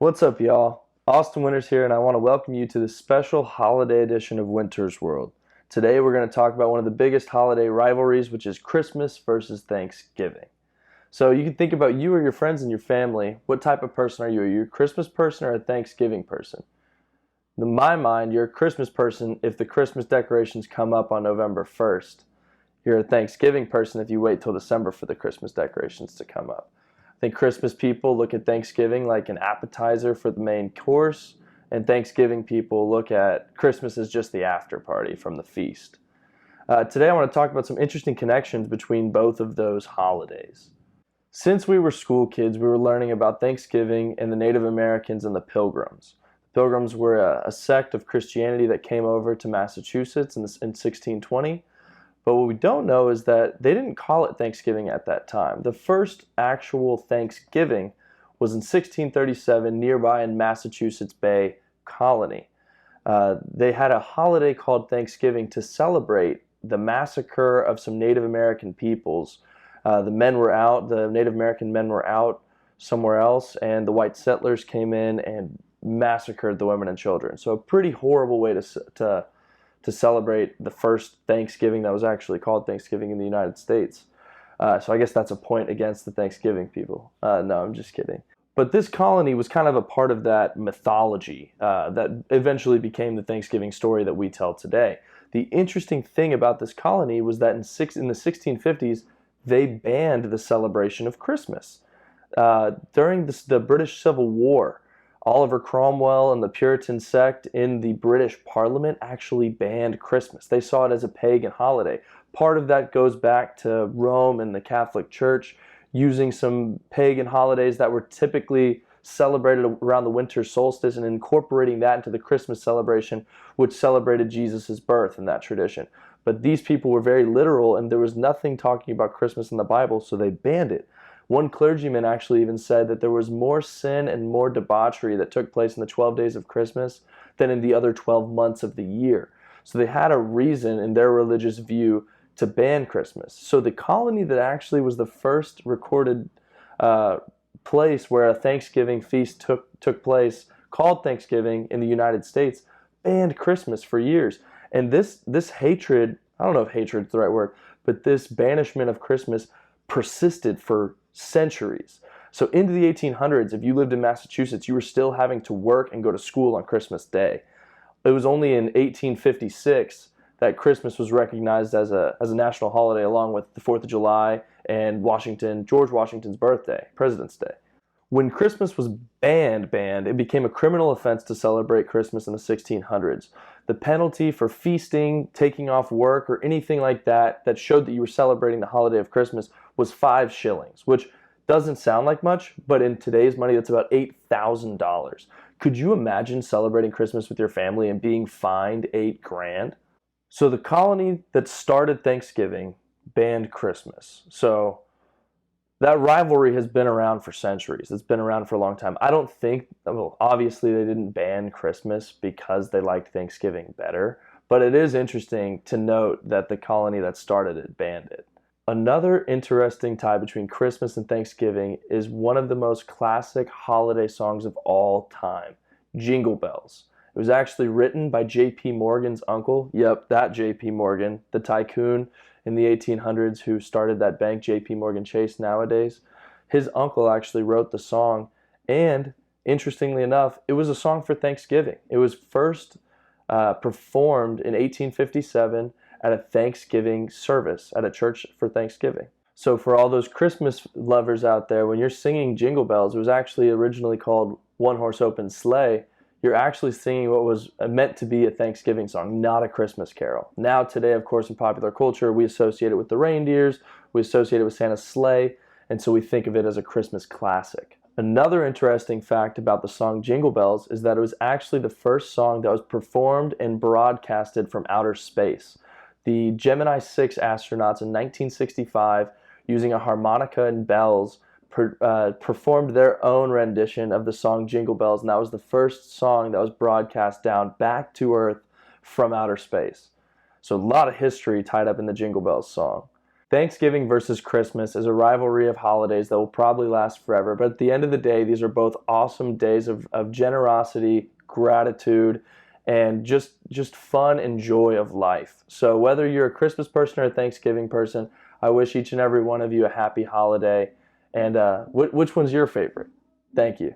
What's up, y'all? Austin Winters here, and I want to welcome you to the special holiday edition of Winter's World. Today, we're going to talk about one of the biggest holiday rivalries, which is Christmas versus Thanksgiving. So, you can think about you or your friends and your family. What type of person are you? Are you a Christmas person or a Thanksgiving person? In my mind, you're a Christmas person if the Christmas decorations come up on November 1st. You're a Thanksgiving person if you wait till December for the Christmas decorations to come up. I think Christmas people look at Thanksgiving like an appetizer for the main course, and Thanksgiving people look at Christmas as just the after party from the feast. Today, I want to talk about some interesting connections between both of those holidays. Since we were school kids, we were learning about Thanksgiving and the Native Americans and the Pilgrims. The Pilgrims were a sect of Christianity that came over to Massachusetts in 1620. But what we don't know is that they didn't call it Thanksgiving at that time. The first actual Thanksgiving was in 1637 nearby in Massachusetts Bay Colony. They had a holiday called Thanksgiving to celebrate the massacre of some Native American peoples. The Native American men were out somewhere else, and the white settlers came in and massacred the women and children. So a pretty horrible way to celebrate the first Thanksgiving that was actually called Thanksgiving in the United States. So I guess that's a point against the Thanksgiving people. No, I'm just kidding. But this colony was kind of a part of that mythology that eventually became the Thanksgiving story that we tell today. The interesting thing about this colony was that in the 1650s, they banned the celebration of Christmas. During the British Civil War, Oliver Cromwell and the Puritan sect in the British Parliament actually banned Christmas. They saw it as a pagan holiday. Part of that goes back to Rome and the Catholic Church using some pagan holidays that were typically celebrated around the winter solstice and incorporating that into the Christmas celebration, which celebrated Jesus' birth in that tradition. But these people were very literal, and there was nothing talking about Christmas in the Bible, so they banned it. One clergyman actually even said that there was more sin and more debauchery that took place in the 12 days of Christmas than in the other 12 months of the year. So they had a reason in their religious view to ban Christmas. So the colony that actually was the first recorded place where a Thanksgiving feast took place, called Thanksgiving in the United States, banned Christmas for years. And this hatred, I don't know if hatred's the right word, but this banishment of Christmas persisted for centuries. So into the 1800s, if you lived in Massachusetts, you were still having to work and go to school on Christmas Day. It was only in 1856 that Christmas was recognized as a national holiday, along with the 4th of July and George Washington's birthday, President's Day. When Christmas was banned, it became a criminal offense to celebrate Christmas in the 1600s. The penalty for feasting, taking off work, or anything like that that showed that you were celebrating the holiday of Christmas was 5 shillings, which doesn't sound like much, but in today's money, that's about $8,000. Could you imagine celebrating Christmas with your family and being fined 8 grand? So the colony that started Thanksgiving banned Christmas. So that rivalry has been around for centuries. It's been around for a long time. I don't think, well, obviously they didn't ban Christmas because they liked Thanksgiving better, but it is interesting to note that the colony that started it banned it. Another interesting tie between Christmas and Thanksgiving is one of the most classic holiday songs of all time, Jingle Bells. It was actually written by J.P. Morgan's uncle. Yep, that J.P. Morgan, the tycoon in the 1800s who started that bank, J.P. Morgan Chase, nowadays. His uncle actually wrote the song, and interestingly enough, it was a song for Thanksgiving. It was first performed in 1857 at a Thanksgiving service at a church for Thanksgiving. So for all those Christmas lovers out there, when you're singing Jingle Bells, it was actually originally called One Horse Open Sleigh. You're actually singing what was meant to be a Thanksgiving song, not a Christmas carol. Now today, of course, in popular culture, we associate it with the reindeers, we associate it with Santa's sleigh, and so we think of it as a Christmas classic. Another interesting fact about the song Jingle Bells is that it was actually the first song that was performed and broadcasted from outer space. The Gemini 6 astronauts in 1965, using a harmonica and bells, performed their own rendition of the song Jingle Bells, and that was the first song that was broadcast down back to Earth from outer space. So a lot of history tied up in the Jingle Bells song. Thanksgiving versus Christmas is a rivalry of holidays that will probably last forever. But at the end of the day, these are both awesome days of generosity, gratitude, and just fun and joy of life. So whether you're a Christmas person or a Thanksgiving person, I wish each and every one of you a happy holiday. And which one's your favorite? Thank you.